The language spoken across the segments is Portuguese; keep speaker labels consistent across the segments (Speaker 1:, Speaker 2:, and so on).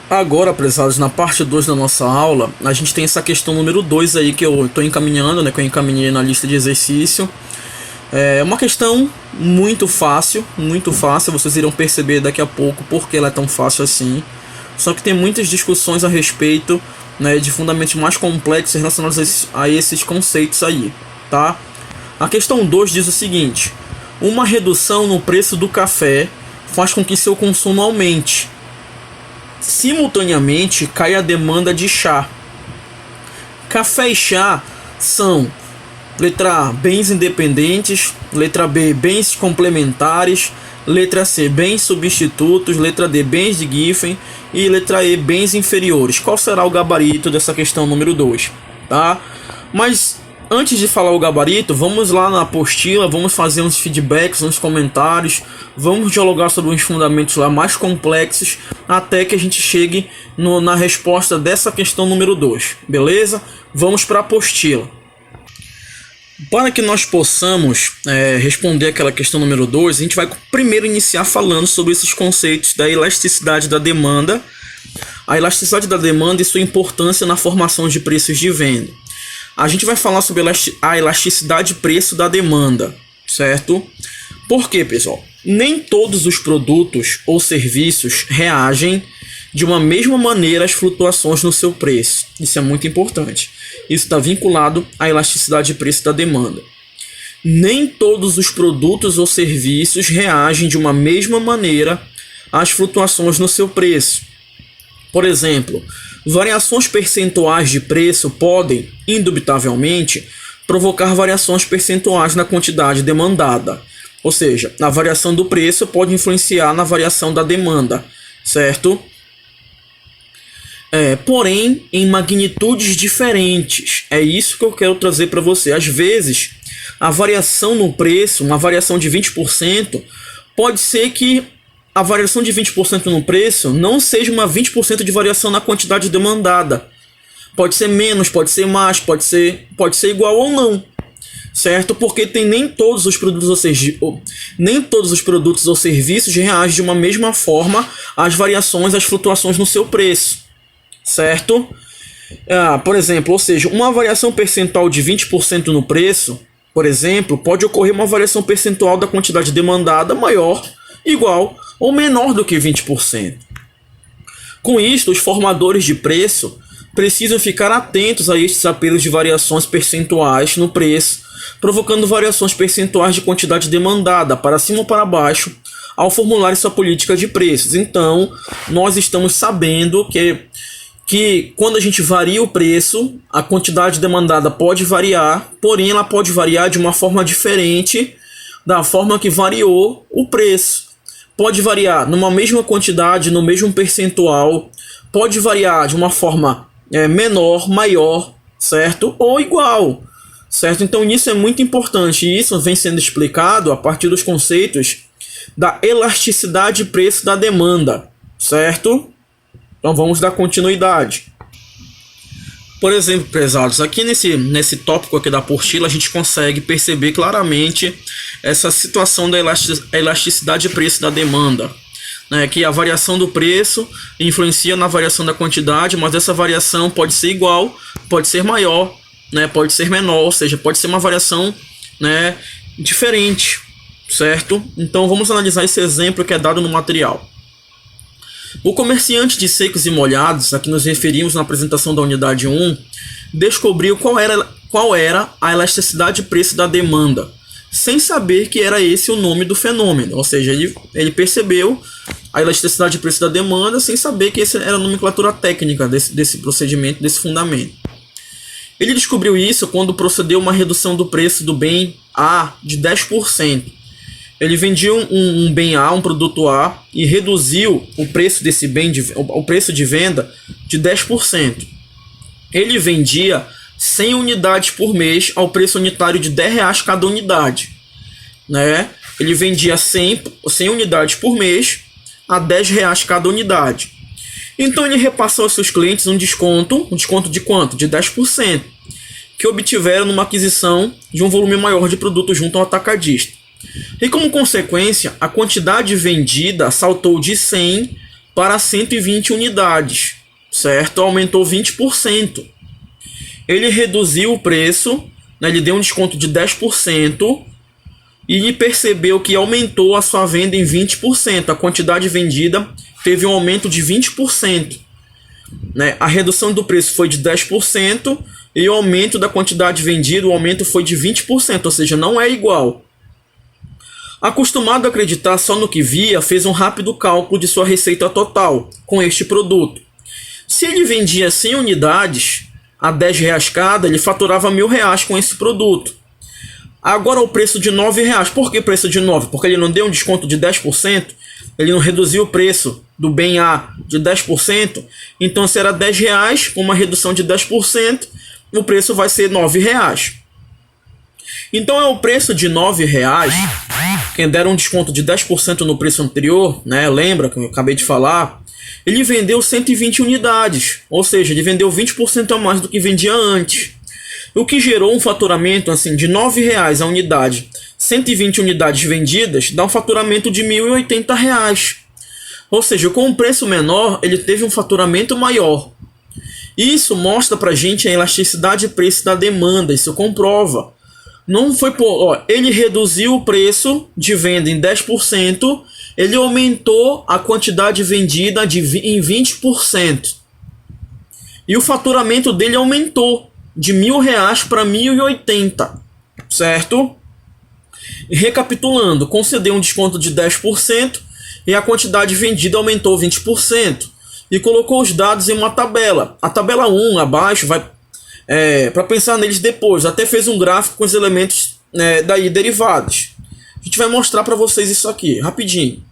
Speaker 1: Agora, prezados, na parte 2 da nossa aula, a gente tem essa questão número 2 aí que eu estou encaminhando, né, que eu encaminhei na lista de exercício. É uma questão muito fácil, vocês irão perceber daqui a pouco porque ela é tão fácil assim. Só que tem muitas discussões a respeito, né, de fundamentos mais complexos relacionados a esses conceitos aí, tá? A questão 2 diz o seguinte: uma redução no preço do café faz com que seu consumo aumente. Simultaneamente, cai a demanda de chá. Café e chá são: letra A, bens independentes; letra B, bens complementares; letra C, bens substitutos; letra D, bens de Giffen; e letra E, bens inferiores. Qual será o gabarito dessa questão número 2? Tá? Mas antes de falar o gabarito, vamos lá na apostila, vamos fazer uns feedbacks, uns comentários, vamos dialogar sobre uns fundamentos lá mais complexos, até que a gente chegue na resposta dessa questão número 2, beleza? Vamos para a apostila. Para que nós possamos responder aquela questão número 2, a gente vai primeiro iniciar falando sobre esses conceitos da elasticidade da demanda, a elasticidade da demanda e sua importância na formação de preços de venda. A gente vai falar sobre a elasticidade de preço da demanda, certo? Por quê, pessoal? Nem todos os produtos ou serviços reagem de uma mesma maneira às flutuações no seu preço. Isso é muito importante. Isso está vinculado à elasticidade de preço da demanda. Nem todos os produtos ou serviços reagem de uma mesma maneira às flutuações no seu preço. Por exemplo, variações percentuais de preço podem, indubitavelmente, provocar variações percentuais na quantidade demandada. Ou seja, a variação do preço pode influenciar na variação da demanda, certo? Porém, em magnitudes diferentes. É isso que eu quero trazer para você. Às vezes, a variação no preço, uma variação de 20%, pode ser que a variação de 20% no preço não seja uma 20% de variação na quantidade demandada. Pode ser menos, pode ser mais, pode ser igual ou não, certo? Porque nem todos os produtos ou serviços reagem de uma mesma forma às variações, às flutuações no seu preço, certo? Por exemplo, ou seja, uma variação percentual de 20% no preço, por exemplo, pode ocorrer uma variação percentual da quantidade demandada maior, igual ou menor do que 20%. Com isto, os formadores de preço precisam ficar atentos a estes apelos de variações percentuais no preço, provocando variações percentuais de quantidade demandada para cima ou para baixo ao formular sua política de preços. Então, nós estamos sabendo que quando a gente varia o preço, a quantidade demandada pode variar, porém ela pode variar de uma forma diferente da forma que variou o preço. Pode variar numa mesma quantidade, no mesmo percentual, pode variar de uma forma menor, maior, certo? Ou igual, certo? Então isso é muito importante, e isso vem sendo explicado a partir dos conceitos da elasticidade de preço da demanda, certo? Então vamos dar continuidade. Por exemplo, prezados, aqui nesse tópico aqui da apostila, a gente consegue perceber claramente essa situação da elasticidade de preço da demanda, né? Que a variação do preço influencia na variação da quantidade, mas essa variação pode ser igual, pode ser maior, né? Pode ser menor, ou seja, pode ser uma variação, né, diferente, certo? Então vamos analisar esse exemplo que é dado no material. O comerciante de secos e molhados, a que nos referimos na apresentação da unidade 1, descobriu qual era a elasticidade de preço da demanda, sem saber que era esse o nome do fenômeno. Ou seja, ele percebeu a elasticidade de preço da demanda sem saber que essa era a nomenclatura técnica desse procedimento, desse fundamento. Ele descobriu isso quando procedeu uma redução do preço do bem A de 10%. Ele vendia um bem A, um produto A, e reduziu o preço desse bem, o preço de venda, de 10%. Ele vendia 100 unidades por mês ao preço unitário de R$10 cada unidade, né? Ele vendia 100 unidades por mês a R$10 cada unidade. Então ele repassou aos seus clientes um desconto de quanto? De 10%, que obtiveram numa aquisição de um volume maior de produtos junto ao atacadista. E como consequência, a quantidade vendida saltou de 100 para 120 unidades, certo? Aumentou 20%. Ele reduziu o preço, né? Ele deu um desconto de 10% e ele percebeu que aumentou a sua venda em 20%. A quantidade vendida teve um aumento de 20%. Né? A redução do preço foi de 10% e o aumento da quantidade vendida, o aumento foi de 20%, ou seja, não é igual. Acostumado a acreditar só no que via, fez um rápido cálculo de sua receita total com este produto. Se ele vendia 100 unidades a R$10 cada, ele faturava R$1.000 com esse produto. Agora o preço de R$9. Por que preço de 9? Porque ele não deu um desconto de 10%, ele não reduziu o preço do bem A de 10%, então se era R$10, com uma redução de 10%, o preço vai ser R$9. Então é o preço de R$9, quem deram um desconto de 10% no preço anterior, né? Lembra que eu acabei de falar? Ele vendeu 120 unidades, ou seja, ele vendeu 20% a mais do que vendia antes. O que gerou um faturamento assim, de R$9 a unidade. 120 unidades vendidas dá um faturamento de R$1.080. Ou seja, com um preço menor, ele teve um faturamento maior. Isso mostra pra gente a elasticidade de preço da demanda, isso comprova. Não foi ele reduziu o preço de venda em 10%, ele aumentou a quantidade vendida em 20%. E o faturamento dele aumentou de R$1.000 para R$1.080, certo? E recapitulando, concedeu um desconto de 10% e a quantidade vendida aumentou 20%. E colocou os dados em uma tabela. A tabela 1 abaixo vai para pensar neles depois. Até fez um gráfico com os elementos daí derivados. A gente vai mostrar para vocês isso aqui, rapidinho.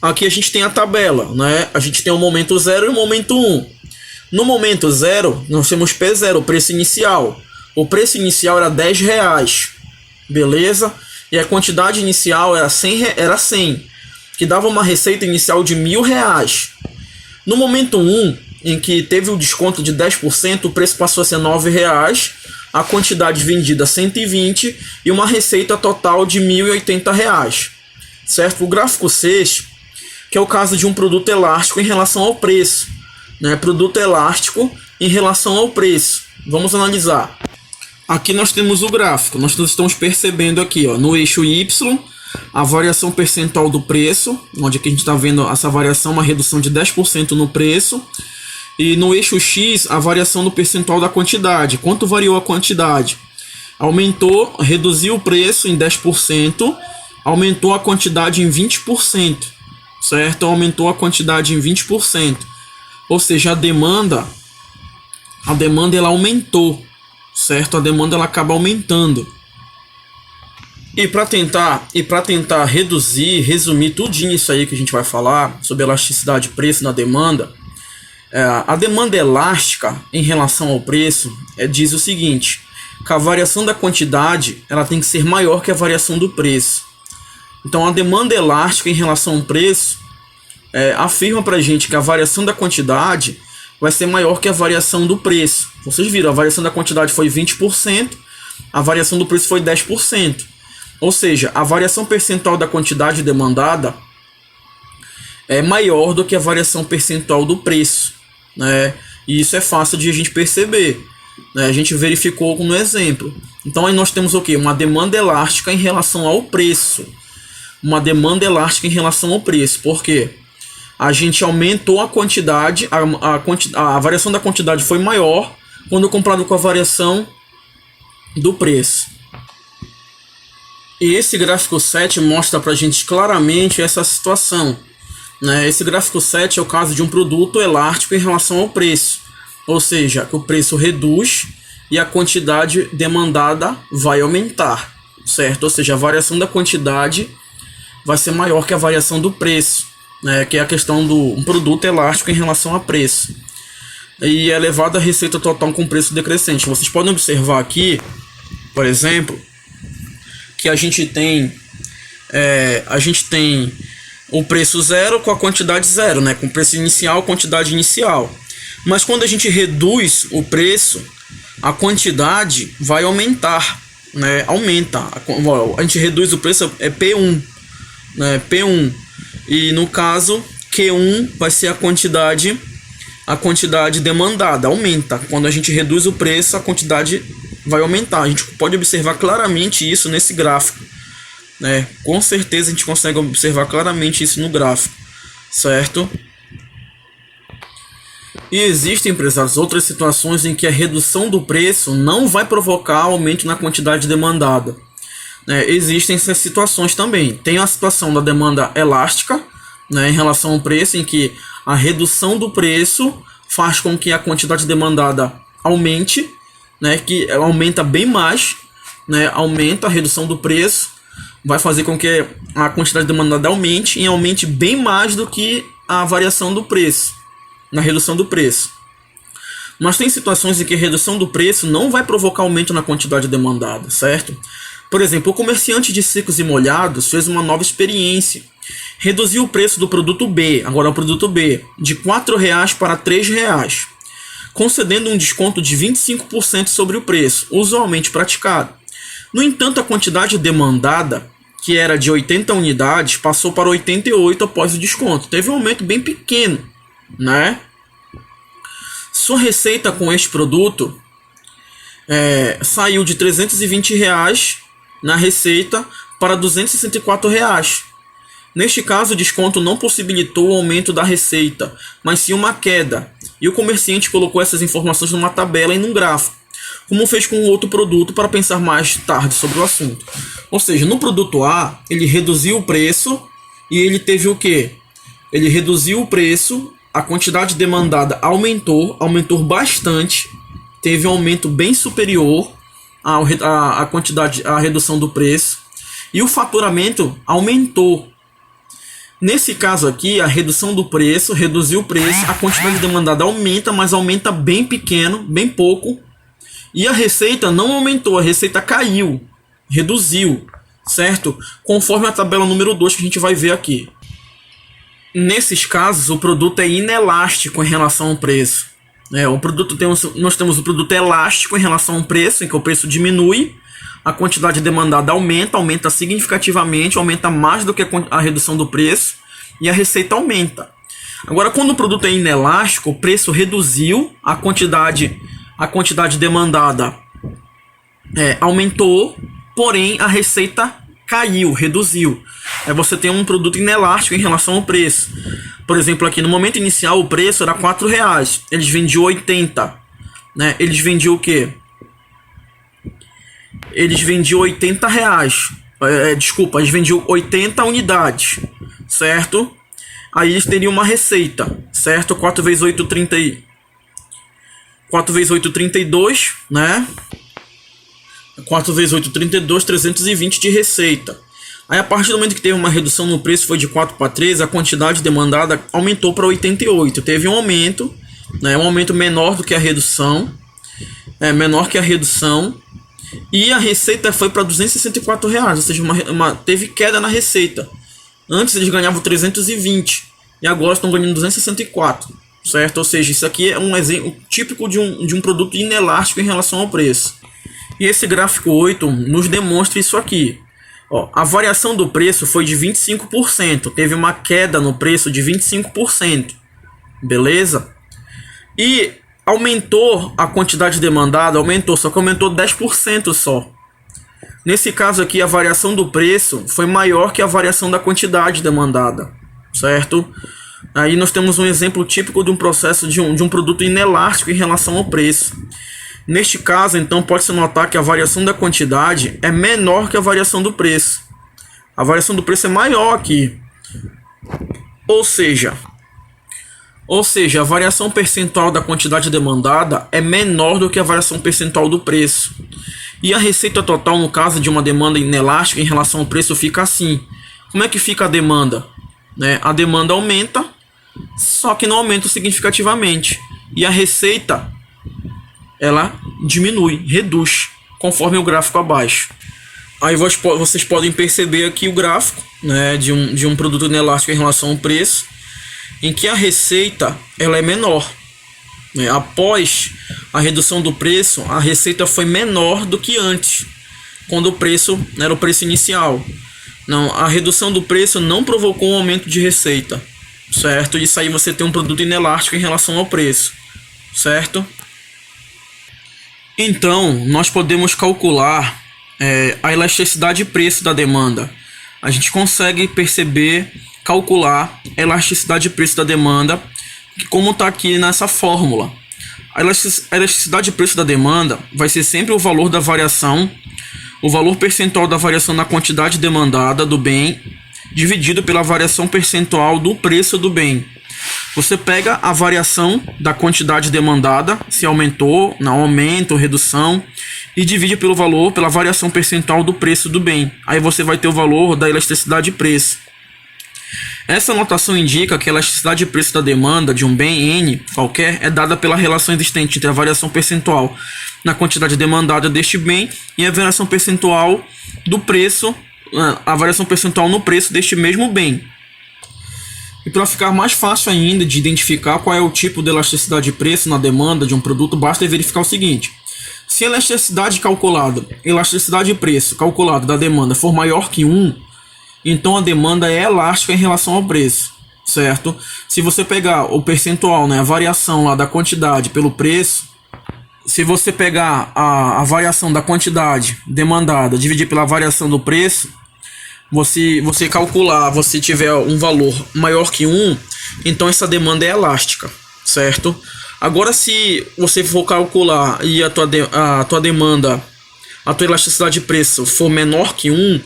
Speaker 1: Aqui a gente tem a tabela, né? A gente tem o momento 0 e o momento 1. No momento 0, nós temos P0, o preço inicial. O preço inicial era R$10, beleza? E a quantidade inicial era 100, que dava uma receita inicial de R$1.000. No momento 1, em que teve o desconto de 10%, o preço passou a ser R$9, a quantidade vendida 120 e uma receita total de R$1.080, certo? O gráfico 6, que é o caso de um produto elástico em relação ao preço, né? Produto elástico em relação ao preço. Vamos analisar. Aqui nós temos o gráfico, nós estamos percebendo aqui, no eixo Y, a variação percentual do preço, onde aqui a gente está vendo essa variação, uma redução de 10% no preço. E no eixo X, a variação do percentual da quantidade. Quanto variou a quantidade? Aumentou, reduziu o preço em 10%, aumentou a quantidade em 20%, certo? Aumentou a quantidade em 20%. Ou seja, a demanda ela aumentou, certo? A demanda ela acaba aumentando. E para tentar resumir tudinho isso aí que a gente vai falar sobre elasticidade de preço na demanda, a demanda elástica em relação ao preço diz o seguinte, que a variação da quantidade ela tem que ser maior que a variação do preço. Então a demanda elástica em relação ao preço afirma para a gente que a variação da quantidade vai ser maior que a variação do preço. Vocês viram, a variação da quantidade foi 20%, a variação do preço foi 10%. Ou seja, a variação percentual da quantidade demandada é maior do que a variação percentual do preço, né? E isso é fácil de a gente perceber, né? A gente verificou no exemplo. Então aí nós temos o quê? Uma demanda elástica em relação ao preço. Uma demanda elástica em relação ao preço. Por quê? A gente aumentou a quantidade, a variação da quantidade foi maior quando comparado com a variação do preço. E esse gráfico 7 mostra pra gente claramente essa situação, né? Esse gráfico 7 é o caso de um produto elástico em relação ao preço. Ou seja, que o preço reduz e a quantidade demandada vai aumentar, certo? Ou seja, a variação da quantidade vai ser maior que a variação do preço, né? Que é a questão do produto elástico em relação a preço. E é elevada a receita total com preço decrescente. Vocês podem observar aqui, por exemplo, que a gente tem o preço 0 com a quantidade 0, né? Com o preço inicial, quantidade inicial. Mas quando a gente reduz o preço, a quantidade vai aumentar, né? Aumenta. A gente reduz o preço, é P1, né? P1. E no caso, Q1 vai ser a quantidade demandada, aumenta. Quando a gente reduz o preço, a quantidade vai aumentar. A gente pode observar claramente isso nesse gráfico, né? Com certeza a gente consegue observar claramente isso no gráfico, certo? E existem, empresários, outras situações em que a redução do preço não vai provocar aumento na quantidade demandada. Existem essas situações também. Tem a situação da demanda elástica, né, em relação ao preço, em que a redução do preço faz com que a quantidade demandada aumente, né, que aumenta bem mais, né, aumenta a redução do preço, vai fazer com que a quantidade demandada aumente e aumente bem mais do que a variação do preço, na redução do preço. Mas tem situações em que a redução do preço não vai provocar aumento na quantidade demandada, certo? Por exemplo, o comerciante de secos e molhados fez uma nova experiência. Reduziu o preço do produto B, agora é o produto B, de R$ 4,00 para R$ 3,00, concedendo um desconto de 25% sobre o preço, usualmente praticado. No entanto, a quantidade demandada, que era de 80 unidades, passou para 88 após o desconto. Teve um aumento bem pequeno, né? Sua receita com este produto saiu de R$ 320 na receita para R$ 264. Neste caso, o desconto não possibilitou o aumento da receita, mas sim uma queda. E o comerciante colocou essas informações numa tabela e num gráfico, como fez com o outro produto, para pensar mais tarde sobre o assunto. Ou seja, no produto A, ele reduziu o preço e ele teve o quê? Ele reduziu o preço, a quantidade demandada aumentou bastante, teve um aumento bem superior à quantidade, à redução do preço, e o faturamento aumentou. Nesse caso aqui, a redução do preço, reduziu o preço, a quantidade demandada aumenta, mas aumenta bem pequeno, bem pouco. E a receita não aumentou, a receita caiu, reduziu, certo? Conforme a tabela número 2 que a gente vai ver aqui. Nesses casos, o produto é inelástico em relação ao preço. Nós temos o produto elástico em relação ao preço, em que o preço diminui, a quantidade demandada aumenta significativamente, aumenta mais do que a redução do preço, e a receita aumenta. Agora, quando o produto é inelástico, o preço reduziu, a quantidade demandada aumentou, porém a receita caiu, reduziu. Você tem um produto inelástico em relação ao preço. Por exemplo, aqui no momento inicial o preço era R$ 4,00, eles vendiam 80, né? Eles vendiam o quê? Eles vendiam R$80. Eles vendiam 80 unidades, certo? Aí eles teriam uma receita, certo? 4 vezes 8, 32, né? 4 vezes 8, 32, 320 de receita. Aí a partir do momento que teve uma redução no preço, foi de 4 para 3, a quantidade demandada aumentou para 88. Teve um aumento, né? Um aumento menor do que a redução. Menor que a redução. E a receita foi para R$264, ou seja, teve queda na receita. Antes eles ganhavam 320 e agora estão ganhando 264, certo? Ou seja, isso aqui é um exemplo típico de um produto inelástico em relação ao preço. E esse gráfico 8 nos demonstra isso aqui. A variação do preço foi de 25%, teve uma queda no preço de 25%, beleza? E aumentou a quantidade demandada, só que aumentou 10% só. Nesse caso aqui, a variação do preço foi maior que a variação da quantidade demandada, certo? Aí nós temos um exemplo típico de um processo de um produto inelástico em relação ao preço. Neste caso, então, pode-se notar que a variação da quantidade é menor que a variação do preço. A variação do preço é maior aqui. Ou seja, a variação percentual da quantidade demandada é menor do que a variação percentual do preço. E a receita total, no caso de uma demanda inelástica em relação ao preço, fica assim. Como é que fica a demanda? A demanda aumenta, só que não aumenta significativamente. E a receita, ela diminui, reduz, conforme o gráfico abaixo. Aí vocês podem perceber aqui o gráfico, né, de um produto inelástico em relação ao preço, em que a receita ela é menor. Após a redução do preço, a receita foi menor do que antes, quando o preço era o preço inicial. Não, a redução do preço não provocou um aumento de receita, certo? Isso aí você tem um produto inelástico em relação ao preço, certo? Então, nós podemos calcular a elasticidade de preço da demanda. A gente consegue perceber, calcular a elasticidade de preço da demanda, como está aqui nessa fórmula. A elasticidade de preço da demanda vai ser sempre o valor da variação, o valor percentual da variação na quantidade demandada do bem, dividido pela variação percentual do preço do bem. Você pega a variação da quantidade demandada, se aumentou, não aumento, redução, e divide pelo valor, pela variação percentual do preço do bem. Aí você vai ter o valor da elasticidade de preço. Essa notação indica que a elasticidade de preço da demanda de um bem N qualquer é dada pela relação existente entre a variação percentual na quantidade demandada deste bem e a variação percentual do preço, a variação percentual no preço deste mesmo bem. E para ficar mais fácil ainda de identificar qual é o tipo de elasticidade de preço na demanda de um produto, basta verificar o seguinte: se a elasticidade de preço calculada da demanda for maior que 1, então a demanda é elástica em relação ao preço, certo? Se você pegar o percentual, né, a variação lá da quantidade pelo preço, se você pegar a variação da quantidade demandada, dividir pela variação do preço, você calcular, você tiver um valor maior que 1, então essa demanda é elástica, certo? Agora, se você for calcular e a tua demanda, a tua elasticidade de preço for menor que 1,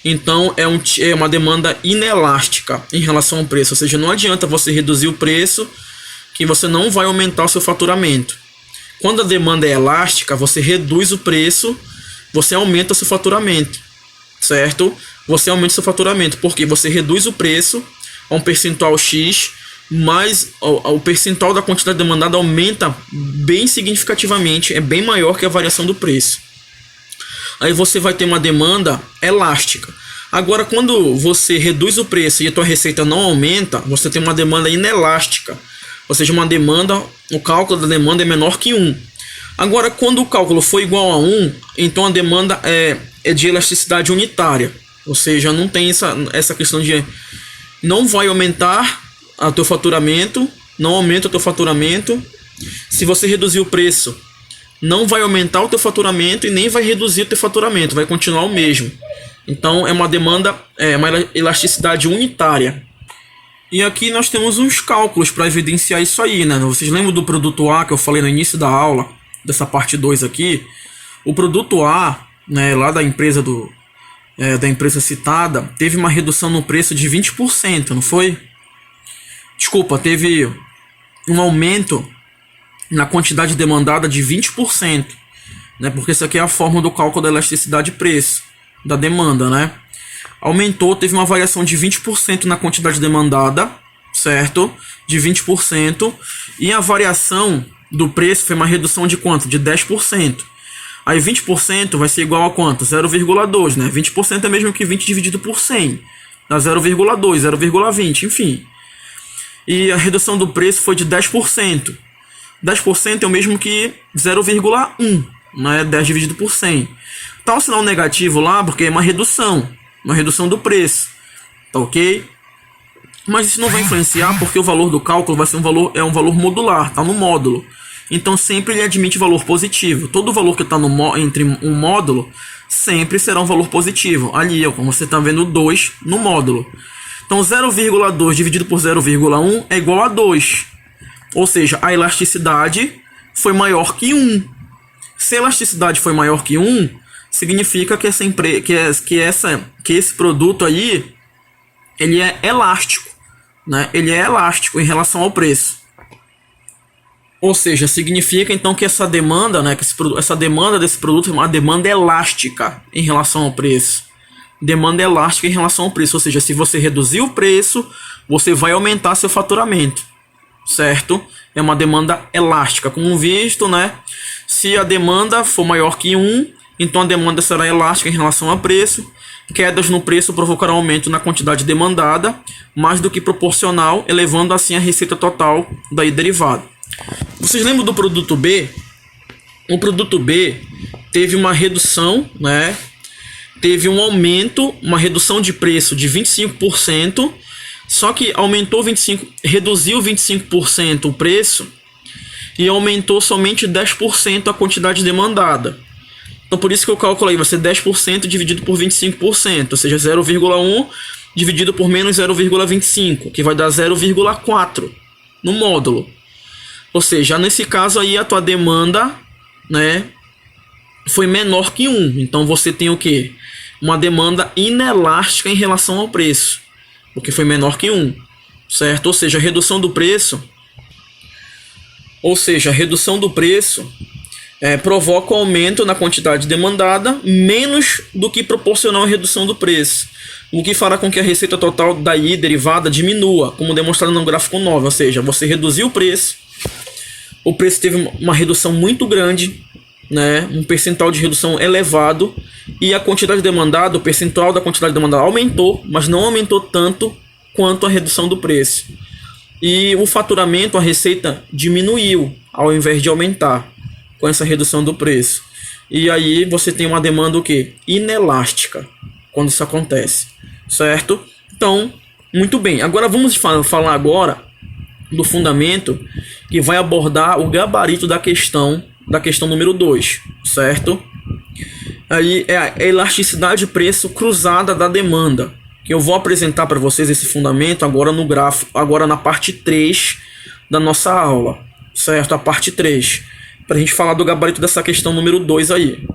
Speaker 1: então é uma demanda inelástica em relação ao preço. Ou seja, não adianta você reduzir o preço, que você não vai aumentar o seu faturamento. Quando a demanda é elástica, você reduz o preço, você aumenta o seu faturamento, certo? Você aumenta o seu faturamento, porque você reduz o preço a um percentual X, mas o percentual da quantidade demandada aumenta bem significativamente, é bem maior que a variação do preço. Aí você vai ter uma demanda elástica. Agora, quando você reduz o preço e a tua receita não aumenta, você tem uma demanda inelástica. Ou seja, o cálculo da demanda é menor que 1. Agora, quando o cálculo for igual a 1, então a demanda é de elasticidade unitária. Ou seja, não tem essa questão de não vai aumentar o teu faturamento, não aumenta o teu faturamento. Se você reduzir o preço, não vai aumentar o teu faturamento e nem vai reduzir o teu faturamento, vai continuar o mesmo. Então é uma demanda, uma elasticidade unitária. E aqui nós temos uns cálculos para evidenciar isso aí, né? Vocês lembram do produto A que eu falei no início da aula, dessa parte 2 aqui? O produto A, né, lá da empresa da empresa citada, teve uma redução no preço de 20%, não foi? Desculpa, teve um aumento na quantidade demandada de 20%, né? Porque isso aqui é a forma do cálculo da elasticidade de preço da demanda, né? Aumentou, teve uma variação de 20% na quantidade demandada, certo? De 20%, e a variação do preço foi uma redução de quanto? De 10%. Aí 20% vai ser igual a quanto? 0,2, né? 20% é mesmo que 20 dividido por 100. Dá 0,2, 0,20, enfim. E a redução do preço foi de 10%. 10% é o mesmo que 0,1, né? 10 dividido por 100. Tá um sinal negativo lá porque é uma redução do preço, tá ok? Mas isso não vai influenciar porque o valor do cálculo vai ser um valor modular, tá no módulo. Então sempre ele admite valor positivo. Todo valor que está entre um módulo sempre será um valor positivo. Ali, como você está vendo, 2 no módulo. Então 0,2 dividido por 0,1 é igual a 2. Ou seja, a elasticidade foi maior que 1. Se a elasticidade foi maior que 1, significa que esse produto aí, ele é elástico, né? Ele é elástico em relação ao preço. Ou seja, significa então que essa demanda, né, essa demanda desse produto é uma demanda elástica em relação ao preço. Demanda elástica em relação ao preço, ou seja, se você reduzir o preço, você vai aumentar seu faturamento, certo? É uma demanda elástica, como visto, né? Se a demanda for maior que 1, então a demanda será elástica em relação ao preço. Quedas no preço provocarão aumento na quantidade demandada, mais do que proporcional, elevando assim a receita total daí derivada. Vocês lembram do produto B? O produto B teve uma redução, teve um aumento, uma redução de preço de 25%, Só que reduziu 25% o preço e aumentou somente 10% a quantidade demandada. Então por isso que eu calculei, vai ser 10% dividido por 25%, ou seja, 0,1 dividido por menos 0,25, que vai dar 0,4 no módulo. Ou seja, nesse caso aí a tua demanda, né, foi menor que 1. Então você tem o quê? Uma demanda inelástica em relação ao preço, porque foi menor que 1, certo? Ou seja, a redução do preço provoca um aumento na quantidade demandada menos do que proporcional à redução do preço, o que fará com que a receita total daí derivada diminua, como demonstrado no gráfico 9, ou seja, você reduziu o preço teve uma redução muito grande, né, um percentual de redução elevado, e a quantidade demandada, o percentual da quantidade demandada aumentou, mas não aumentou tanto quanto a redução do preço. E o faturamento, a receita diminuiu ao invés de aumentar com essa redução do preço. E aí você tem uma demanda o quê? Inelástica quando isso acontece, certo? Então, muito bem. Agora vamos falar agora do fundamento que vai abordar o gabarito da questão número 2, certo? Aí é a elasticidade preço cruzada da demanda, que eu vou apresentar para vocês esse fundamento agora no gráfico, agora na parte 3 da nossa aula, certo? A parte 3, para a gente falar do gabarito dessa questão número 2 aí.